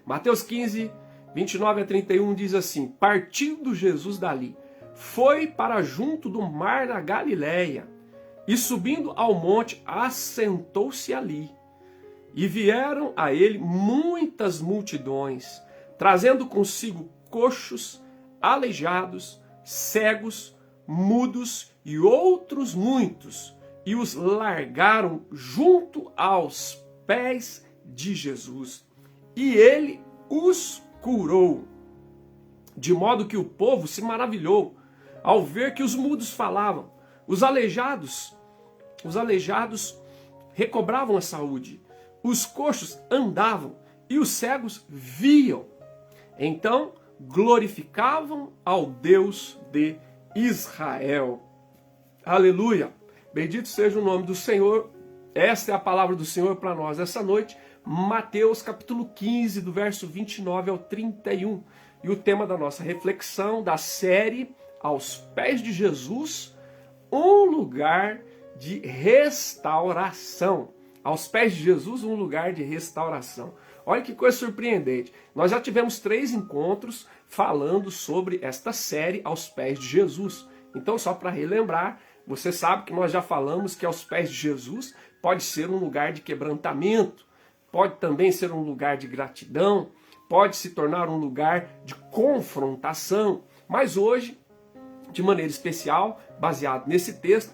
Mateus 15, 29 a 31 diz assim: partindo Jesus dali, foi para junto do mar da Galileia, e subindo ao monte, assentou-se ali. E vieram a ele muitas multidões, trazendo consigo coxos, aleijados, cegos, mudos e outros muitos, e os largaram junto aos pés de Jesus. E ele os curou, de modo que o povo se maravilhou ao ver que os mudos falavam, os aleijados recobravam a saúde, os coxos andavam e os cegos viam. Então glorificavam ao Deus de Israel. Aleluia! Bendito seja o nome do Senhor. Esta é a palavra do Senhor para nós essa noite. Mateus capítulo 15, do verso 29 ao 31. E o tema da nossa reflexão da série Aos Pés de Jesus, um lugar de restauração. Aos pés de Jesus, um lugar de restauração. Olha que coisa surpreendente. Nós já tivemos 3 encontros falando sobre esta série Aos Pés de Jesus. Então, só para relembrar, você sabe que nós já falamos que aos pés de Jesus pode ser um lugar de quebrantamento, pode também ser um lugar de gratidão, pode se tornar um lugar de confrontação. Mas hoje, de maneira especial, baseado nesse texto,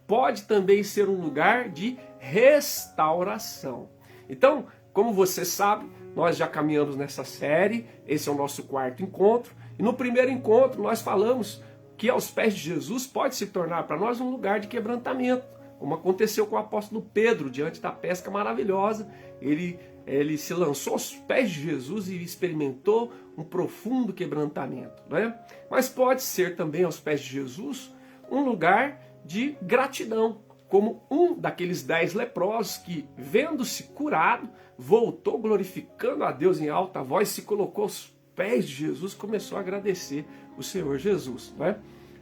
pode também ser um lugar de restauração. Então, como você sabe, nós já caminhamos nessa série, esse é o nosso 4º encontro, e no primeiro encontro nós falamos que aos pés de Jesus pode se tornar para nós um lugar de quebrantamento, como aconteceu com o apóstolo Pedro, diante da pesca maravilhosa. Ele se lançou aos pés de Jesus e experimentou um profundo quebrantamento, né? Mas pode ser também aos pés de Jesus um lugar de gratidão, como um daqueles 10 leprosos que, vendo-se curado, voltou glorificando a Deus em alta voz, se colocou aos pés de Jesus, começou a agradecer o Senhor Jesus, né?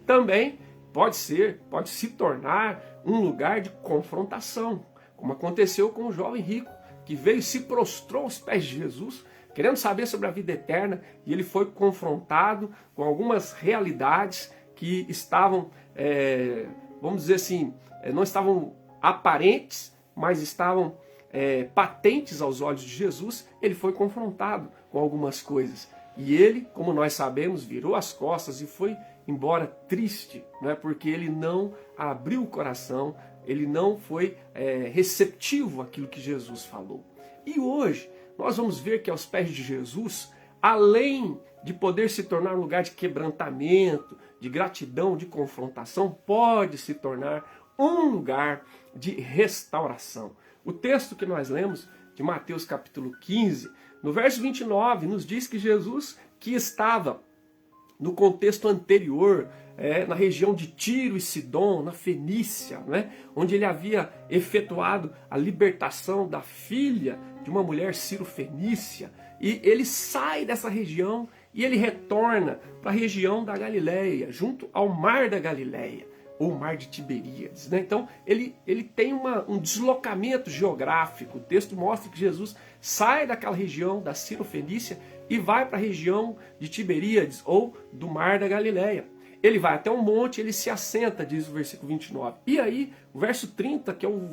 Também pode se tornar um lugar de confrontação, como aconteceu com o jovem rico, que veio e se prostrou aos pés de Jesus, querendo saber sobre a vida eterna, e ele foi confrontado com algumas realidades que estavam, vamos dizer assim, não estavam aparentes, mas estavam patentes aos olhos de Jesus. Ele foi confrontado com algumas coisas. E ele, como nós sabemos, virou as costas e foi embora triste, né? Porque ele não abriu o coração, ele não foi receptivo àquilo que Jesus falou. E hoje nós vamos ver que aos pés de Jesus, além de poder se tornar um lugar de quebrantamento, de gratidão, de confrontação, pode se tornar um lugar de restauração. O texto que nós lemos de Mateus capítulo 15, no verso 29, nos diz que Jesus, que estava no contexto anterior, na região de Tiro e Sidom, na Fenícia, né, onde ele havia efetuado a libertação da filha de uma mulher cirofenícia, e ele sai dessa região e ele retorna para a região da Galileia, junto ao mar da Galileia, ou mar de Tiberíades, né? Então ele tem um deslocamento geográfico. O texto mostra que Jesus sai daquela região da Cirofenícia e vai para a região de Tiberíades, ou do mar da Galileia. Ele vai até um monte, ele se assenta, diz o versículo 29. E aí, o verso 30, que é o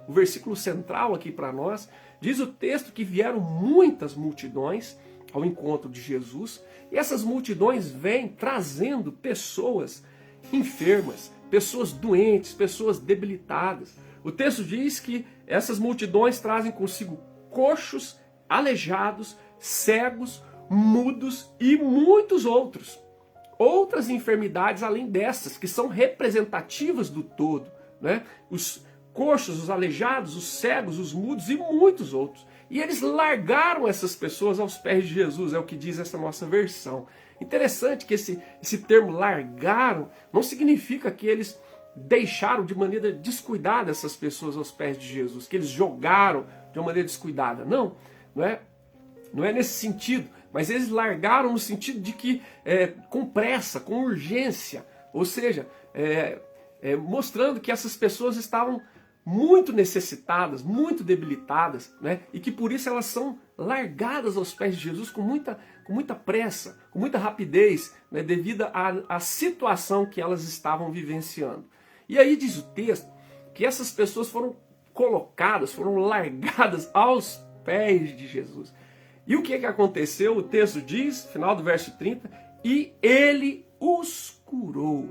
versículo central aqui para nós, diz o texto que vieram muitas multidões ao encontro de Jesus, e essas multidões vêm trazendo pessoas enfermas, pessoas doentes, pessoas debilitadas. O texto diz que essas multidões trazem consigo coxos, aleijados, cegos, mudos e muitos outros. Outras enfermidades além dessas, que são representativas do todo, né? Os coxos, os aleijados, os cegos, os mudos e muitos outros. E eles largaram essas pessoas aos pés de Jesus, é o que diz essa nossa versão. Interessante que esse termo largaram não significa que eles deixaram de maneira descuidada essas pessoas aos pés de Jesus, que eles jogaram de uma maneira descuidada. Não é nesse sentido, mas eles largaram no sentido de que com pressa, com urgência, ou seja, mostrando que essas pessoas estavam muito necessitadas, muito debilitadas, né? E que por isso elas são largadas aos pés de Jesus com muita pressa, com muita rapidez, né? Devido à situação que elas estavam vivenciando. E aí diz o texto que essas pessoas foram colocadas, foram largadas aos pés de Jesus. E o que aconteceu? O texto diz, final do verso 30, e ele os curou.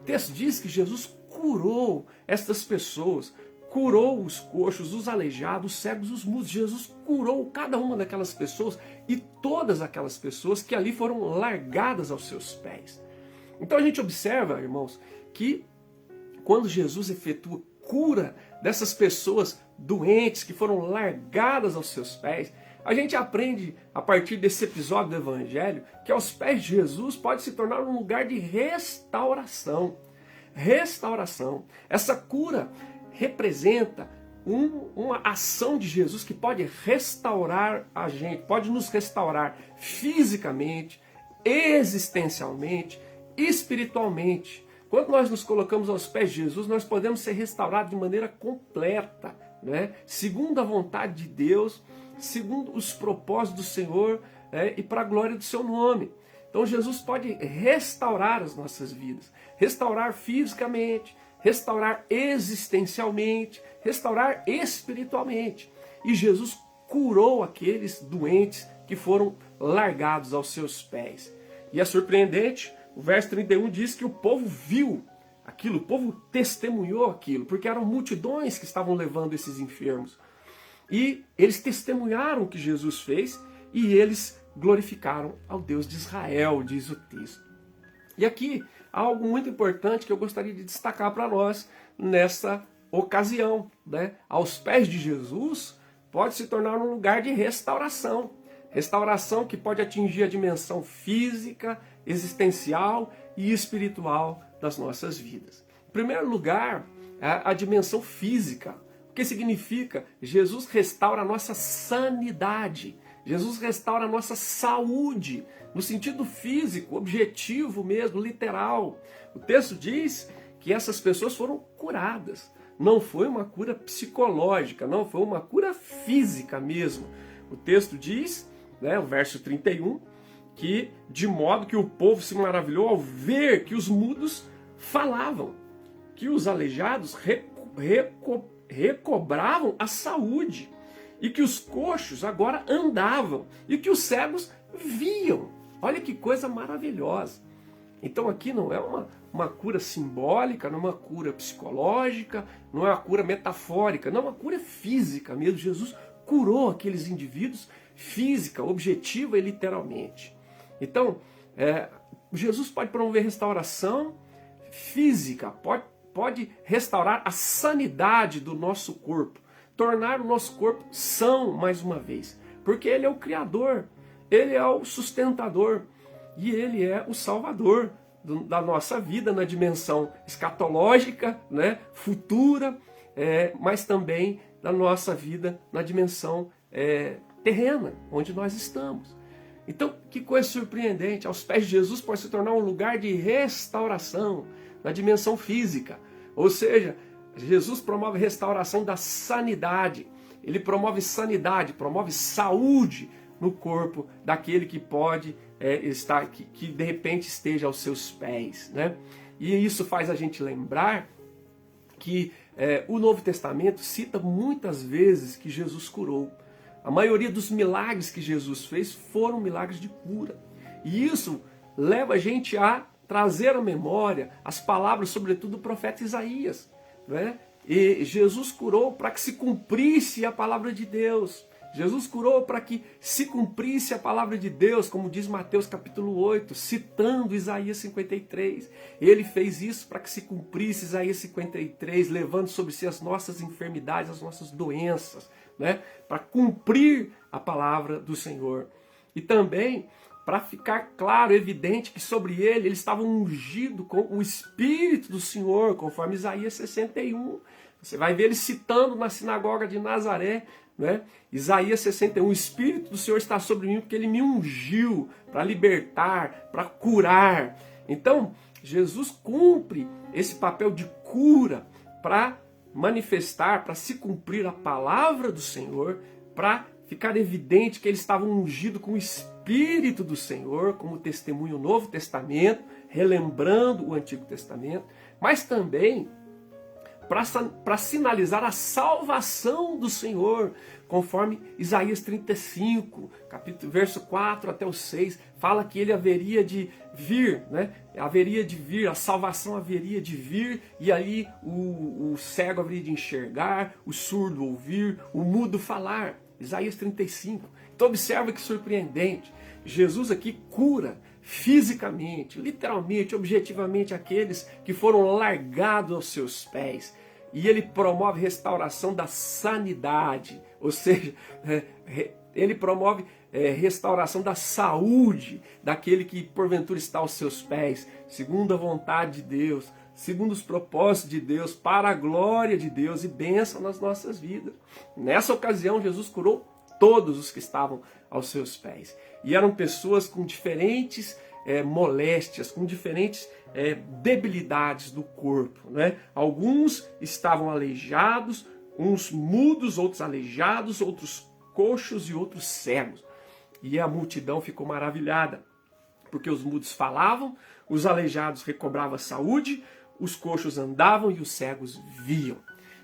O texto diz que Jesus curou estas pessoas, curou os coxos, os aleijados, os cegos, os mudos. Jesus curou cada uma daquelas pessoas e todas aquelas pessoas que ali foram largadas aos seus pés. Então a gente observa, irmãos, que quando Jesus efetua cura dessas pessoas doentes que foram largadas aos seus pés, a gente aprende a partir desse episódio do Evangelho que aos pés de Jesus pode se tornar um lugar de restauração. Restauração. Essa cura representa uma ação de Jesus que pode restaurar a gente, pode nos restaurar fisicamente, existencialmente, espiritualmente. Quando nós nos colocamos aos pés de Jesus, nós podemos ser restaurados de maneira completa, né? Segundo a vontade de Deus, segundo os propósitos do Senhor, e para a glória do seu nome. Então Jesus pode restaurar as nossas vidas, restaurar fisicamente, restaurar existencialmente, restaurar espiritualmente. E Jesus curou aqueles doentes que foram largados aos seus pés. E é surpreendente, o verso 31 diz que o povo viu aquilo, o povo testemunhou aquilo, porque eram multidões que estavam levando esses enfermos. E eles testemunharam o que Jesus fez e eles glorificaram ao Deus de Israel, diz o texto. E aqui há algo muito importante que eu gostaria de destacar para nós nessa ocasião, né? Aos pés de Jesus pode se tornar um lugar de restauração. Restauração que pode atingir a dimensão física, existencial e espiritual das nossas vidas. Em primeiro lugar, a dimensão física. O que significa? Jesus restaura a nossa sanidade. Jesus restaura a nossa saúde, no sentido físico, objetivo mesmo, literal. O texto diz que essas pessoas foram curadas. Não foi uma cura psicológica, não foi uma cura física mesmo. O texto diz, né, o verso 31, que de modo que o povo se maravilhou ao ver que os mudos falavam, que os aleijados recobravam a saúde, e que os coxos agora andavam, e que os cegos viam. Olha que coisa maravilhosa. Então aqui não é uma cura simbólica, não é uma cura psicológica, não é uma cura metafórica, não é uma cura física mesmo. Jesus curou aqueles indivíduos física, objetiva e literalmente. Então, Jesus pode promover restauração física, pode restaurar a sanidade do nosso corpo, tornar o nosso corpo são mais uma vez, porque Ele é o Criador, Ele é o sustentador e Ele é o Salvador da nossa vida na dimensão escatológica, né, futura, mas também da nossa vida na dimensão terrena, onde nós estamos. Então, que coisa surpreendente, aos pés de Jesus pode se tornar um lugar de restauração na dimensão física, ou seja, Jesus promove restauração da sanidade. Ele promove sanidade, promove saúde no corpo daquele que pode estar, que de repente esteja aos seus pés, né? E isso faz a gente lembrar que o Novo Testamento cita muitas vezes que Jesus curou. A maioria dos milagres que Jesus fez foram milagres de cura. E isso leva a gente a trazer à memória as palavras, sobretudo do profeta Isaías, né? E Jesus curou para que se cumprisse a palavra de Deus. Jesus curou para que se cumprisse a palavra de Deus, como diz Mateus capítulo 8, citando Isaías 53. Ele fez isso para que se cumprisse Isaías 53, levando sobre si as nossas enfermidades, as nossas doenças, né? Para cumprir a palavra do Senhor. E também para ficar claro, evidente, que sobre ele estava ungido com o Espírito do Senhor, conforme Isaías 61. Você vai ver ele citando na sinagoga de Nazaré, né? Isaías 61, o Espírito do Senhor está sobre mim, porque ele me ungiu para libertar, para curar. Então, Jesus cumpre esse papel de cura para manifestar, para se cumprir a palavra do Senhor, para ficar evidente que eles estavam ungidos com o Espírito do Senhor, como testemunho do Novo Testamento, relembrando o Antigo Testamento, mas também para sinalizar a salvação do Senhor, conforme Isaías 35, verso 4 até o 6, fala que ele haveria de vir, né? Haveria de vir, a salvação haveria de vir, e aí o cego haveria de enxergar, o surdo ouvir, o mudo falar. Isaías 35. Então observa que surpreendente. Jesus aqui cura fisicamente, literalmente, objetivamente aqueles que foram largados aos seus pés. E ele promove restauração da sanidade, ou seja, ele promove restauração da saúde daquele que porventura está aos seus pés, segundo a vontade de Deus, segundo os propósitos de Deus, para a glória de Deus e bênção nas nossas vidas. Nessa ocasião, Jesus curou todos os que estavam aos seus pés. E eram pessoas com diferentes moléstias, com diferentes debilidades do corpo, né? Alguns estavam aleijados, uns mudos, outros aleijados, outros coxos e outros cegos. E a multidão ficou maravilhada, porque os mudos falavam, os aleijados recobravam a saúde, os coxos andavam e os cegos viam.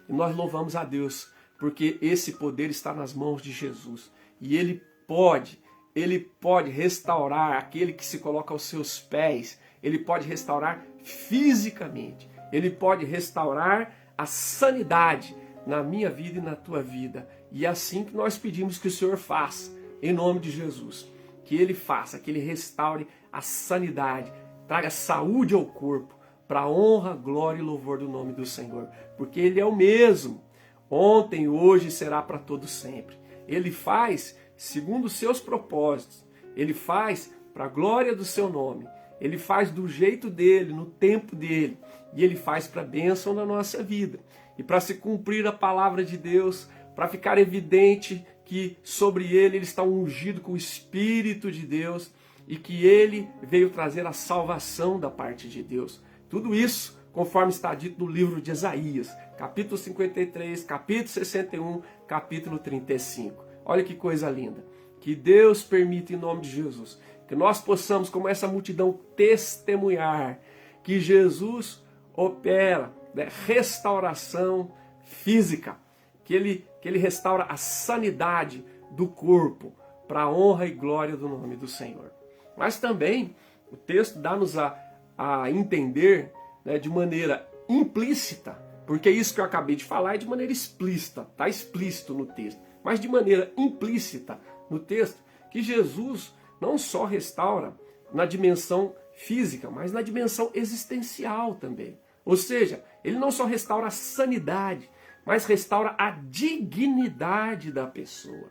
E nós louvamos a Deus, porque esse poder está nas mãos de Jesus. E Ele pode restaurar aquele que se coloca aos seus pés. Ele pode restaurar fisicamente. Ele pode restaurar a sanidade na minha vida e na tua vida. E é assim que nós pedimos que o Senhor faça, em nome de Jesus. Que Ele faça, que Ele restaure a sanidade, traga saúde ao corpo, para a honra, glória e louvor do nome do Senhor. Porque Ele é o mesmo, ontem, hoje e será para todo sempre. Ele faz segundo os seus propósitos. Ele faz para a glória do seu nome. Ele faz do jeito dele, no tempo dele. E Ele faz para a bênção da nossa vida. E para se cumprir a palavra de Deus, para ficar evidente que sobre ele está ungido com o Espírito de Deus e que ele veio trazer a salvação da parte de Deus. Tudo isso conforme está dito no livro de Isaías, capítulo 53, capítulo 61, capítulo 35. Olha que coisa linda. Que Deus permita, em nome de Jesus, que nós possamos, como essa multidão, testemunhar que Jesus opera, né, restauração física, que ele restaura a sanidade do corpo, para a honra e glória do nome do Senhor. Mas também o texto dá-nos a entender, né, de maneira implícita, porque isso que eu acabei de falar é de maneira explícita, está explícito no texto, mas de maneira implícita no texto, que Jesus não só restaura na dimensão física, mas na dimensão existencial também. Ou seja, ele não só restaura a sanidade, mas restaura a dignidade da pessoa.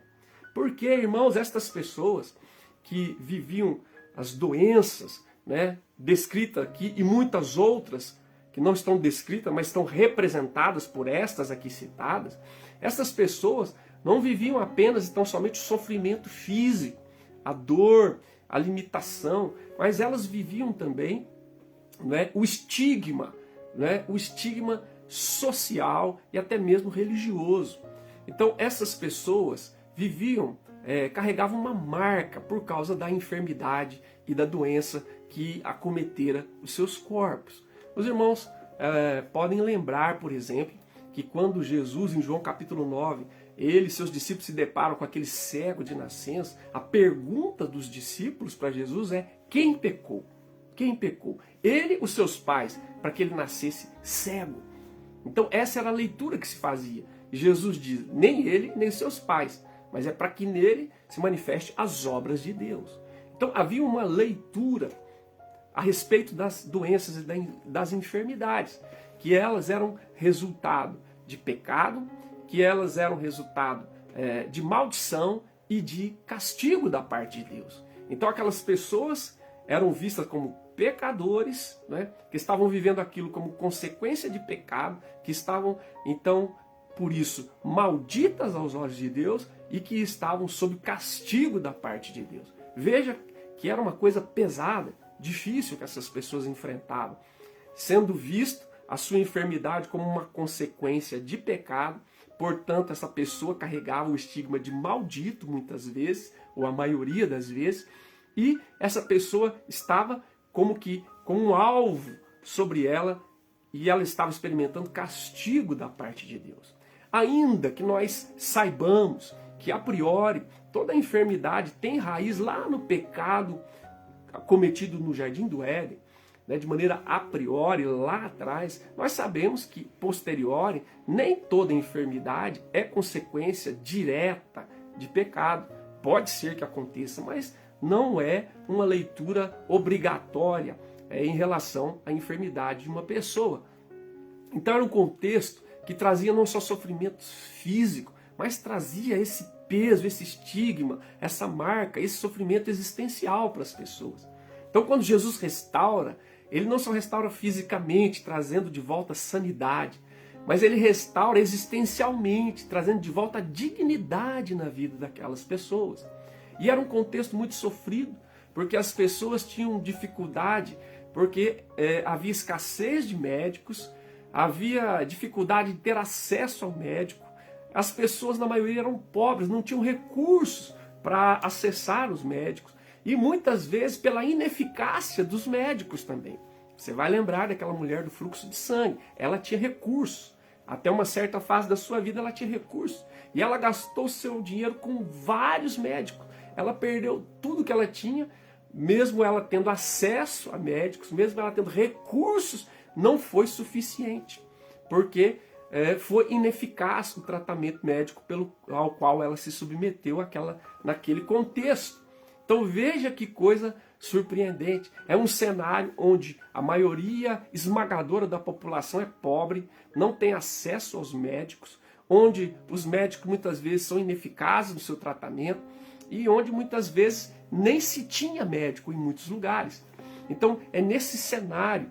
Porque, irmãos, estas pessoas que viviam as doenças, né, descritas aqui, e muitas outras que não estão descritas, mas estão representadas por estas aqui citadas, essas pessoas não viviam apenas e tão somente o sofrimento físico, a dor, a limitação, mas elas viviam também, né, o estigma social e até mesmo religioso. Então essas pessoas viviam, carregavam uma marca por causa da enfermidade e da doença que acometera os seus corpos. Os irmãos podem lembrar, por exemplo, que quando Jesus, em João capítulo 9, ele e seus discípulos se deparam com aquele cego de nascença, a pergunta dos discípulos para Jesus é: quem pecou? Quem pecou? Ele ou seus pais, para que ele nascesse cego? Então essa era a leitura que se fazia. E Jesus diz, nem ele, nem seus pais, mas é para que nele se manifeste as obras de Deus. Então havia uma leitura a respeito das doenças e das enfermidades, que elas eram resultado de pecado, que elas eram resultado de maldição e de castigo da parte de Deus. Então aquelas pessoas eram vistas como pecadores, né, que estavam vivendo aquilo como consequência de pecado, que estavam, então, por isso, malditas aos olhos de Deus e que estavam sob castigo da parte de Deus. Veja que era uma coisa pesada, difícil que essas pessoas enfrentavam, sendo visto a sua enfermidade como uma consequência de pecado. Portanto, essa pessoa carregava o estigma de maldito muitas vezes, ou a maioria das vezes, e essa pessoa estava como um alvo sobre ela, e ela estava experimentando castigo da parte de Deus. Ainda que nós saibamos que a priori toda enfermidade tem raiz lá no pecado cometido no Jardim do Éden, né, de maneira a priori, lá atrás, nós sabemos que, posteriori, nem toda enfermidade é consequência direta de pecado. Pode ser que aconteça, mas não é uma leitura obrigatória em relação à enfermidade de uma pessoa. Então era um contexto que trazia não só sofrimento físico, mas trazia esse peso, esse estigma, essa marca, esse sofrimento existencial para as pessoas. Então quando Jesus restaura, ele não só restaura fisicamente, trazendo de volta sanidade, mas ele restaura existencialmente, trazendo de volta a dignidade na vida daquelas pessoas. E era um contexto muito sofrido, porque as pessoas tinham dificuldade, porque havia escassez de médicos, havia dificuldade de ter acesso ao médico, as pessoas na maioria eram pobres, não tinham recursos para acessar os médicos, e muitas vezes pela ineficácia dos médicos também. Você vai lembrar daquela mulher do fluxo de sangue, ela tinha recursos, até uma certa fase da sua vida ela tinha recursos, e ela gastou seu dinheiro com vários médicos, ela perdeu tudo que ela tinha, mesmo ela tendo acesso a médicos, mesmo ela tendo recursos, não foi suficiente, porque foi ineficaz o tratamento médico ao qual ela se submeteu naquele contexto. Então veja que coisa surpreendente. É um cenário onde a maioria esmagadora da população é pobre, não tem acesso aos médicos, onde os médicos muitas vezes são ineficazes no seu tratamento e onde muitas vezes nem se tinha médico em muitos lugares. Então é nesse cenário,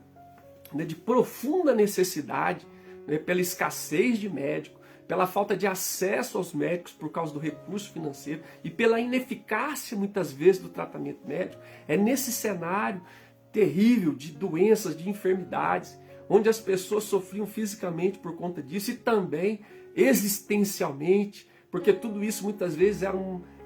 né, de profunda necessidade, né, pela escassez de médico, pela falta de acesso aos médicos por causa do recurso financeiro e pela ineficácia muitas vezes do tratamento médico, é nesse cenário terrível de doenças, de enfermidades, onde as pessoas sofriam fisicamente por conta disso e também existencialmente, porque tudo isso muitas vezes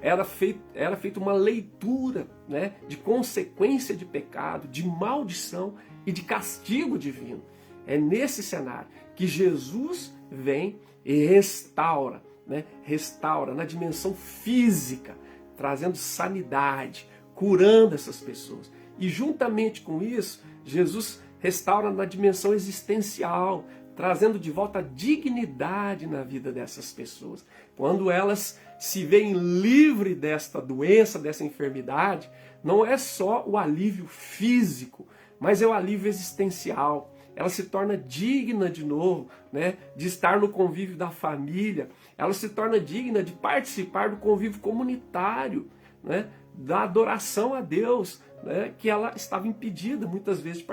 era feito uma leitura, né, de consequência de pecado, de maldição e de castigo divino. É nesse cenário que Jesus vem e restaura, né, restaura na dimensão física, trazendo sanidade, curando essas pessoas. E juntamente com isso, Jesus restaura na dimensão existencial, trazendo de volta a dignidade na vida dessas pessoas. Quando elas se veem livres desta doença, dessa enfermidade, não é só o alívio físico, mas é o alívio existencial. Ela se torna digna de novo, né, de estar no convívio da família. Ela se torna digna de participar do convívio comunitário, né, da adoração a Deus, né, que ela estava impedida muitas vezes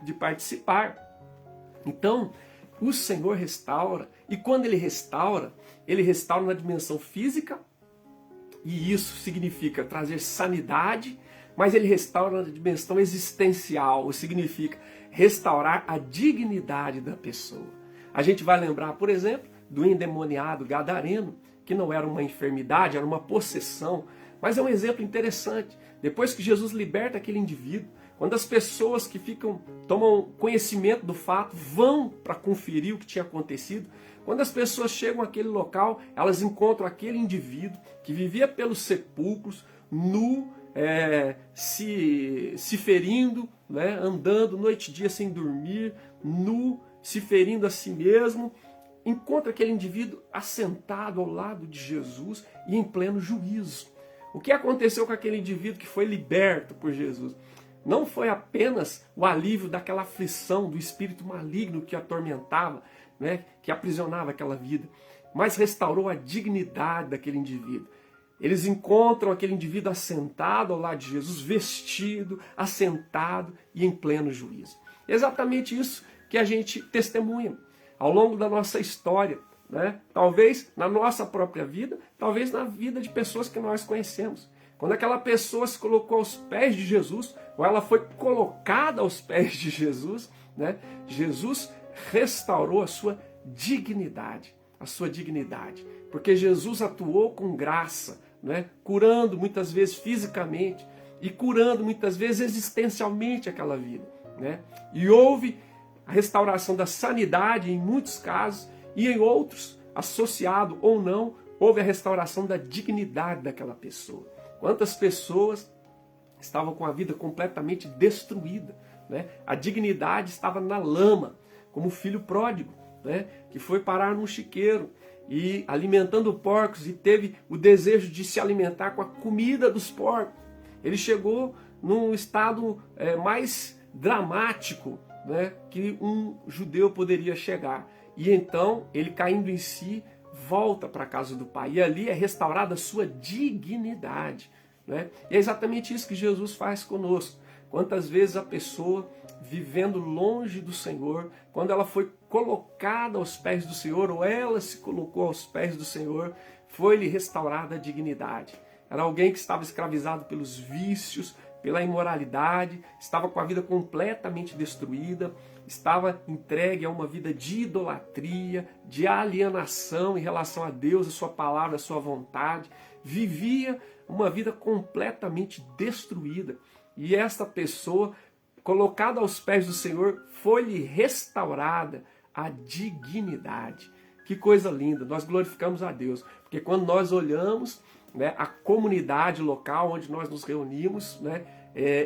de participar. Então, o Senhor restaura, e quando Ele restaura na dimensão física, e isso significa trazer sanidade, mas Ele restaura na dimensão existencial, significa restaurar a dignidade da pessoa. A gente vai lembrar, por exemplo, do endemoniado gadareno, que não era uma enfermidade, era uma possessão, mas é um exemplo interessante. Depois que Jesus liberta aquele indivíduo, quando as pessoas que tomam conhecimento do fato, vão para conferir o que tinha acontecido, quando as pessoas chegam àquele local, elas encontram aquele indivíduo que vivia pelos sepulcros, nu, se ferindo, né, andando noite e dia sem dormir, nu, se ferindo a si mesmo, encontra aquele indivíduo assentado ao lado de Jesus e em pleno juízo. O que aconteceu com aquele indivíduo que foi liberto por Jesus? Não foi apenas o alívio daquela aflição, do espírito maligno que atormentava, né, que aprisionava aquela vida, mas restaurou a dignidade daquele indivíduo. Eles encontram aquele indivíduo assentado ao lado de Jesus, vestido, assentado e em pleno juízo. Exatamente isso que a gente testemunha ao longo da nossa história, né? Talvez na nossa própria vida, talvez na vida de pessoas que nós conhecemos. Quando aquela pessoa se colocou aos pés de Jesus, ou ela foi colocada aos pés de Jesus, né? Jesus restaurou a sua dignidade. A sua dignidade. Porque Jesus atuou com graça, né? Curando muitas vezes fisicamente e curando muitas vezes existencialmente aquela vida, né? E houve a restauração da sanidade em muitos casos e em outros, associado ou não, houve a restauração da dignidade daquela pessoa. Quantas pessoas estavam com a vida completamente destruída, né? A dignidade estava na lama, como o filho pródigo, né? Que foi parar num chiqueiro e alimentando porcos e teve o desejo de se alimentar com a comida dos porcos. Ele chegou num estado mais dramático, né, que um judeu poderia chegar. E então, ele caindo em si, volta para a casa do Pai. E ali é restaurada a sua dignidade, né? E é exatamente isso que Jesus faz conosco. Quantas vezes a pessoa, vivendo longe do Senhor, quando ela foi colocada aos pés do Senhor, ou ela se colocou aos pés do Senhor, foi-lhe restaurada a dignidade. Era alguém que estava escravizado pelos vícios, pela imoralidade, estava com a vida completamente destruída, estava entregue a uma vida de idolatria, de alienação em relação a Deus, a sua palavra, a sua vontade, vivia uma vida completamente destruída. E esta pessoa, colocada aos pés do Senhor, foi-lhe restaurada a dignidade. Que coisa linda, nós glorificamos a Deus, porque quando nós olhamos, né, a comunidade local onde nós nos reunimos, né,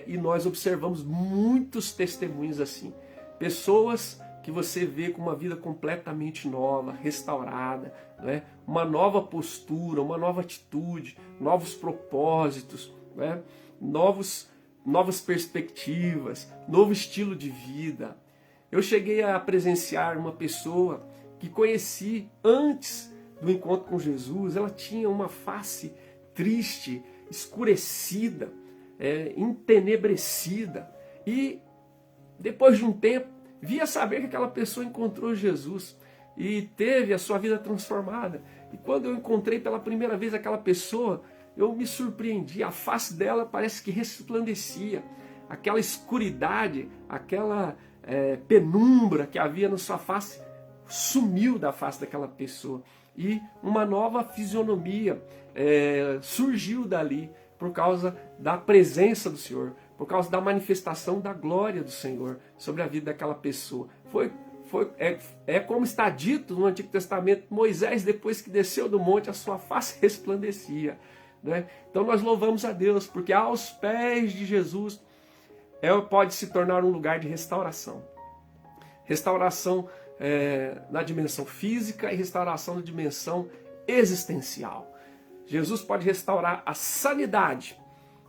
e nós observamos muitos testemunhos assim. Pessoas que você vê com uma vida completamente nova, restaurada, né, uma nova postura, uma nova atitude, novos propósitos, né, novas perspectivas, novo estilo de vida. Eu cheguei a presenciar uma pessoa que conheci antes do encontro com Jesus. Ela tinha uma face triste, escurecida, entenebrecida. E depois de um tempo, via saber que aquela pessoa encontrou Jesus e teve a sua vida transformada. E quando eu encontrei pela primeira vez aquela pessoa, eu me surpreendi. A face dela parece que resplandecia. Aquela escuridade, aquela penumbra que havia na sua face, sumiu da face daquela pessoa. E uma nova fisionomia surgiu dali por causa da presença do Senhor, por causa da manifestação da glória do Senhor sobre a vida daquela pessoa. É como está dito no Antigo Testamento, Moisés, depois que desceu do monte, a sua face resplandecia, né? Então nós louvamos a Deus, porque aos pés de Jesus pode se tornar um lugar de restauração. Restauração na dimensão física e restauração na dimensão existencial. Jesus pode restaurar a sanidade,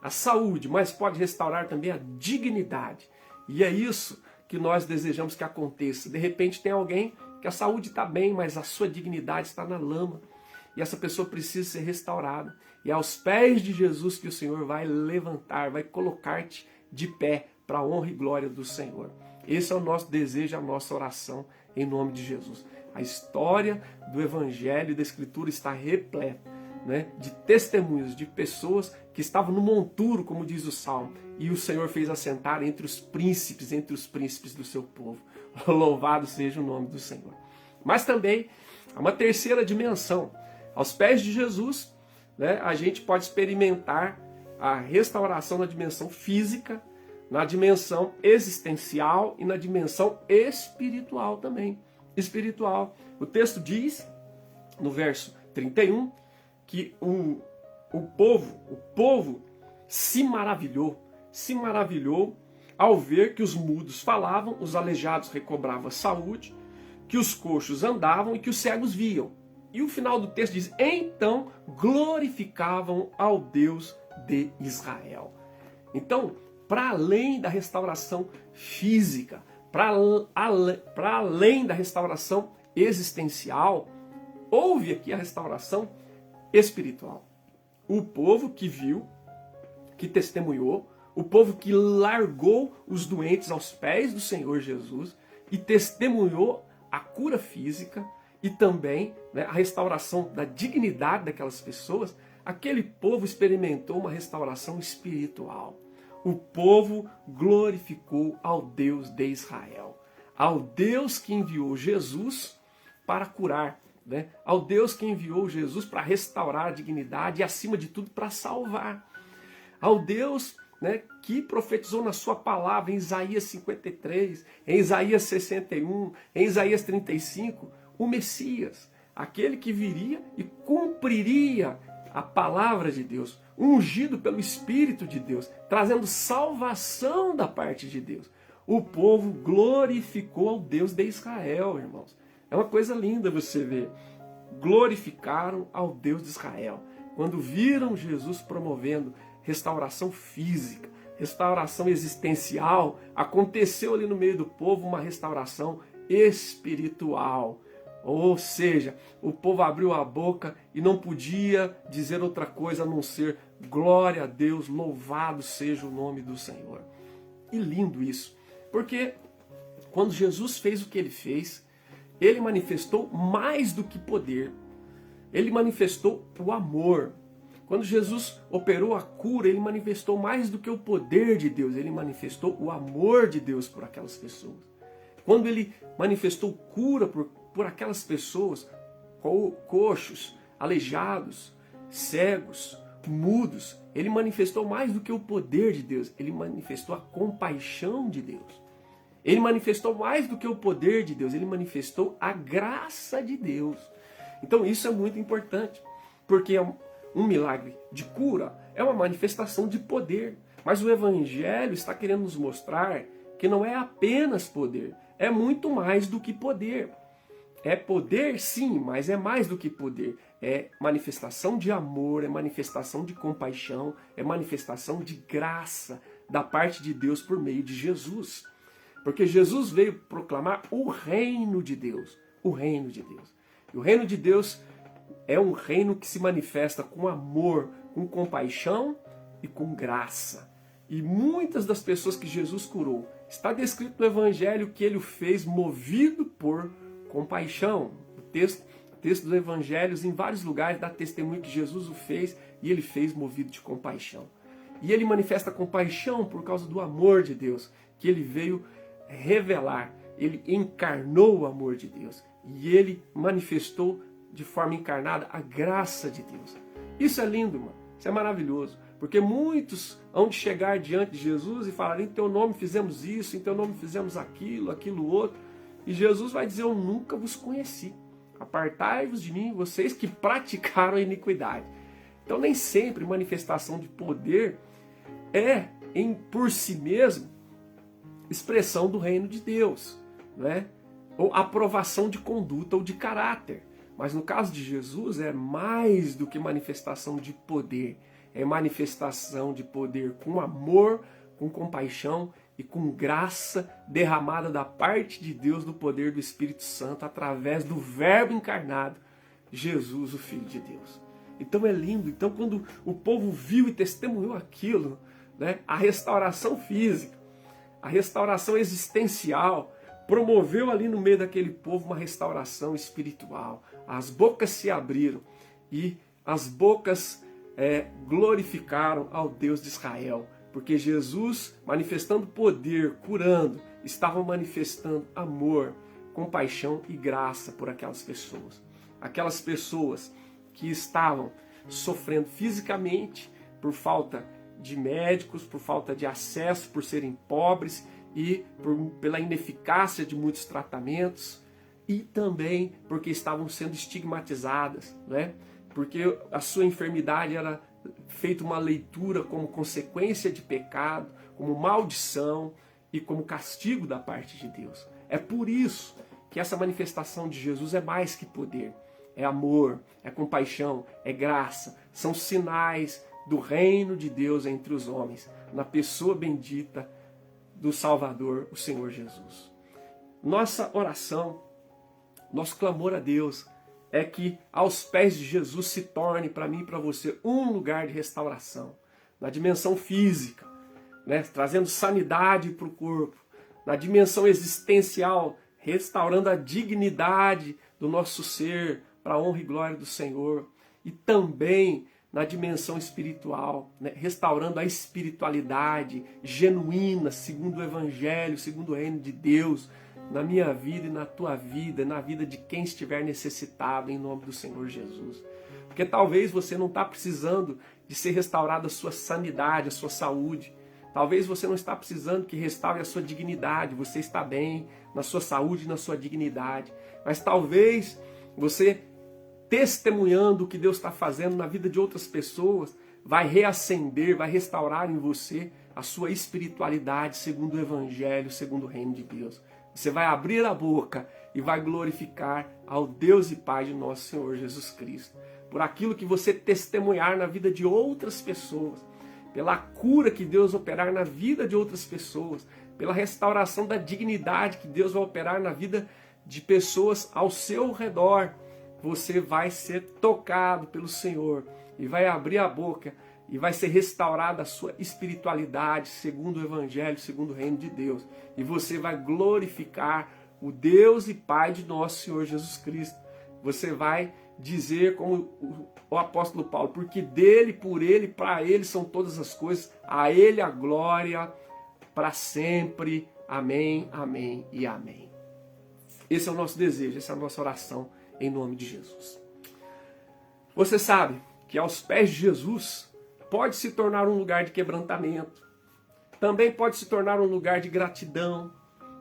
a saúde, mas pode restaurar também a dignidade. E é isso que nós desejamos que aconteça. De repente tem alguém que a saúde está bem, mas a sua dignidade está na lama. E essa pessoa precisa ser restaurada. E é aos pés de Jesus que o Senhor vai levantar, vai colocar-te de pé para a honra e glória do Senhor. Esse é o nosso desejo, a nossa oração em nome de Jesus. A história do Evangelho e da Escritura está repleta, né, de testemunhos de pessoas que estavam no monturo, como diz o Salmo, e o Senhor fez assentar entre os príncipes do seu povo. Louvado seja o nome do Senhor. Mas também há uma terceira dimensão. Aos pés de Jesus, né, a gente pode experimentar a restauração na dimensão física, na dimensão existencial e na dimensão espiritual também. Espiritual. O texto diz, no verso 31, que o povo se maravilhou ao ver que os mudos falavam, os aleijados recobravam a saúde, que os coxos andavam e que os cegos viam. E o final do texto diz, então glorificavam ao Deus de Israel. Então, para além da restauração física, para além da restauração existencial, houve aqui a restauração espiritual. O povo que viu, que testemunhou, o povo que largou os doentes aos pés do Senhor Jesus e testemunhou a cura física e também, né, a restauração da dignidade daquelas pessoas, aquele povo experimentou uma restauração espiritual. O povo glorificou ao Deus de Israel. ao Deus que enviou Jesus para curar, né? Ao Deus que enviou Jesus para restaurar a dignidade e, acima de tudo, para salvar. Ao Deus, né, que profetizou na sua palavra em Isaías 53, em Isaías 61, em Isaías 35, o Messias, aquele que viria e cumpriria a palavra de Deus, ungido pelo Espírito de Deus, trazendo salvação da parte de Deus. O povo glorificou ao Deus de Israel, irmãos. É uma coisa linda você ver. Glorificaram ao Deus de Israel. Quando viram Jesus promovendo restauração física, restauração existencial, aconteceu ali no meio do povo uma restauração espiritual. Ou seja, o povo abriu a boca e não podia dizer outra coisa a não ser glória a Deus, louvado seja o nome do Senhor. E lindo isso, porque quando Jesus fez o que ele fez, ele manifestou mais do que poder, ele manifestou o amor. Quando Jesus operou a cura, ele manifestou mais do que o poder de Deus, ele manifestou o amor de Deus por aquelas pessoas. Quando ele manifestou cura por aquelas pessoas, coxos, aleijados, cegos, mudos, ele manifestou mais do que o poder de Deus, ele manifestou a compaixão de Deus. Ele manifestou mais do que o poder de Deus, ele manifestou a graça de Deus. Então isso é muito importante, porque um milagre de cura é uma manifestação de poder. Mas o Evangelho está querendo nos mostrar que não é apenas poder, é muito mais do que poder. É poder, sim, mas é mais do que poder. É manifestação de amor, é manifestação de compaixão, é manifestação de graça da parte de Deus por meio de Jesus. Porque Jesus veio proclamar o reino de Deus. O reino de Deus. E o reino de Deus é um reino que se manifesta com amor, com compaixão e com graça. E muitas das pessoas que Jesus curou, está descrito no Evangelho que ele o fez movido por compaixão. O texto dos Evangelhos, em vários lugares, dá testemunho que Jesus o fez e ele fez movido de compaixão. E ele manifesta compaixão por causa do amor de Deus, que ele veio revelar. Ele encarnou o amor de Deus e ele manifestou de forma encarnada a graça de Deus. Isso é lindo, mano. Isso é maravilhoso. Porque muitos hão de chegar diante de Jesus e falar: em teu nome fizemos isso, em teu nome fizemos aquilo, aquilo outro. E Jesus vai dizer: eu nunca vos conheci. Apartai-vos de mim, vocês que praticaram a iniquidade. Então nem sempre manifestação de poder é, por si mesmo, expressão do reino de Deus, né? Ou aprovação de conduta ou de caráter. Mas no caso de Jesus é mais do que manifestação de poder. É manifestação de poder com amor, com compaixão e com graça derramada da parte de Deus, do poder do Espírito Santo, através do Verbo encarnado, Jesus, o Filho de Deus. Então é lindo. Então quando o povo viu e testemunhou aquilo, né, a restauração física, a restauração existencial, promoveu ali no meio daquele povo uma restauração espiritual. As bocas se abriram e as bocas glorificaram ao Deus de Israel. Porque Jesus, manifestando poder, curando, estava manifestando amor, compaixão e graça por aquelas pessoas. Aquelas pessoas que estavam sofrendo fisicamente por falta de médicos, por falta de acesso, por serem pobres e pela ineficácia de muitos tratamentos, e também porque estavam sendo estigmatizadas, né? Porque a sua enfermidade era feita uma leitura como consequência de pecado, como maldição e como castigo da parte de Deus. É por isso que essa manifestação de Jesus é mais que poder. É amor, é compaixão, é graça. São sinais do reino de Deus entre os homens, na pessoa bendita do Salvador, o Senhor Jesus. Nossa oração, nosso clamor a Deus é que aos pés de Jesus se torne para mim e para você um lugar de restauração, na dimensão física, né? Trazendo sanidade para o corpo, na dimensão existencial, restaurando a dignidade do nosso ser para a honra e glória do Senhor, e também na dimensão espiritual, né? Restaurando a espiritualidade genuína, segundo o Evangelho, segundo o reino de Deus, na minha vida e na tua vida, na vida de quem estiver necessitado, em nome do Senhor Jesus. Porque talvez você não está precisando de ser restaurada a sua sanidade, a sua saúde. Talvez você não está precisando que restaure a sua dignidade. Você está bem na sua saúde e na sua dignidade. Mas talvez você, testemunhando o que Deus está fazendo na vida de outras pessoas, vai reacender, vai restaurar em você a sua espiritualidade segundo o Evangelho, segundo o reino de Deus. Você vai abrir a boca e vai glorificar ao Deus e Pai de nosso Senhor Jesus Cristo. Por aquilo que você testemunhar na vida de outras pessoas, pela cura que Deus operar na vida de outras pessoas, pela restauração da dignidade que Deus vai operar na vida de pessoas ao seu redor, você vai ser tocado pelo Senhor e vai abrir a boca e vai ser restaurada a sua espiritualidade segundo o Evangelho, segundo o reino de Deus. E você vai glorificar o Deus e Pai de nosso Senhor Jesus Cristo. Você vai dizer como o apóstolo Paulo, porque dele, por ele, para ele são todas as coisas, a ele a glória para sempre. Amém, amém e amém. Esse é o nosso desejo, essa é a nossa oração em nome de Jesus. Você sabe que aos pés de Jesus pode se tornar um lugar de quebrantamento, também pode se tornar um lugar de gratidão,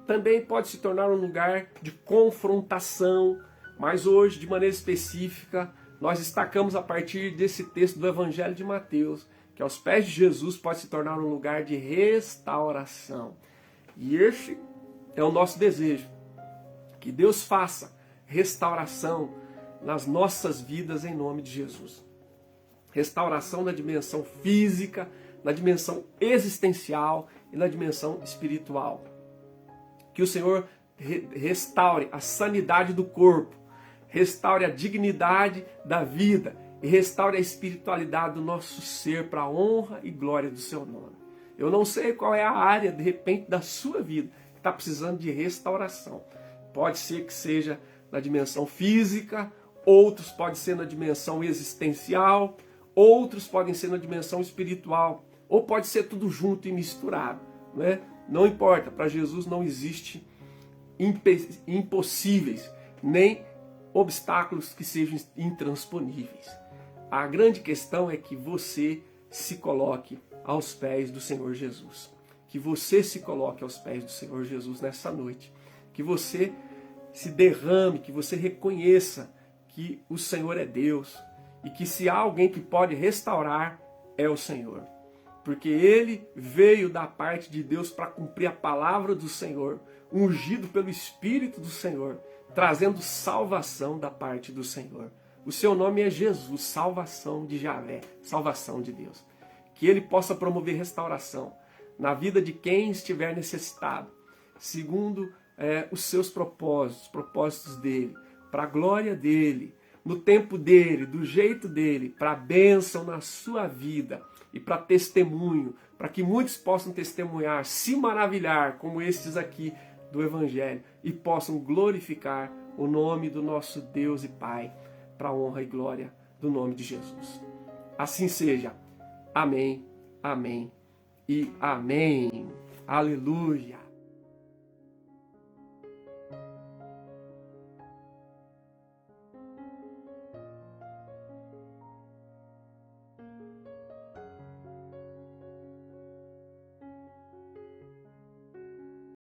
também pode se tornar um lugar de confrontação, mas hoje, de maneira específica, nós destacamos a partir desse texto do Evangelho de Mateus, que aos pés de Jesus pode se tornar um lugar de restauração. E esse é o nosso desejo, que Deus faça restauração nas nossas vidas em nome de Jesus. Restauração na dimensão física, na dimensão existencial e na dimensão espiritual. Que o Senhor restaure a sanidade do corpo, restaure a dignidade da vida e restaure a espiritualidade do nosso ser para a honra e glória do seu nome. Eu não sei qual é a área, de repente, da sua vida que está precisando de restauração. Pode ser que seja na dimensão física, outros podem ser na dimensão existencial, outros podem ser na dimensão espiritual, ou pode ser tudo junto e misturado, né? Não importa, para Jesus não existe impossíveis, nem obstáculos que sejam intransponíveis. A grande questão é que você se coloque aos pés do Senhor Jesus. Que você se coloque aos pés do Senhor Jesus nessa noite. Que você se derrame, que você reconheça que o Senhor é Deus e que se há alguém que pode restaurar, é o Senhor. Porque Ele veio da parte de Deus para cumprir a palavra do Senhor, ungido pelo Espírito do Senhor, trazendo salvação da parte do Senhor. O seu nome é Jesus, salvação de Javé, salvação de Deus. Que Ele possa promover restauração na vida de quem estiver necessitado, segundo os seus propósitos, os propósitos dEle, para a glória dEle, no tempo dEle, do jeito dEle, para a bênção na sua vida e para testemunho, para que muitos possam testemunhar, se maravilhar, como estes aqui do Evangelho, e possam glorificar o nome do nosso Deus e Pai, para a honra e glória do nome de Jesus. Assim seja. Amém, amém e amém. Aleluia.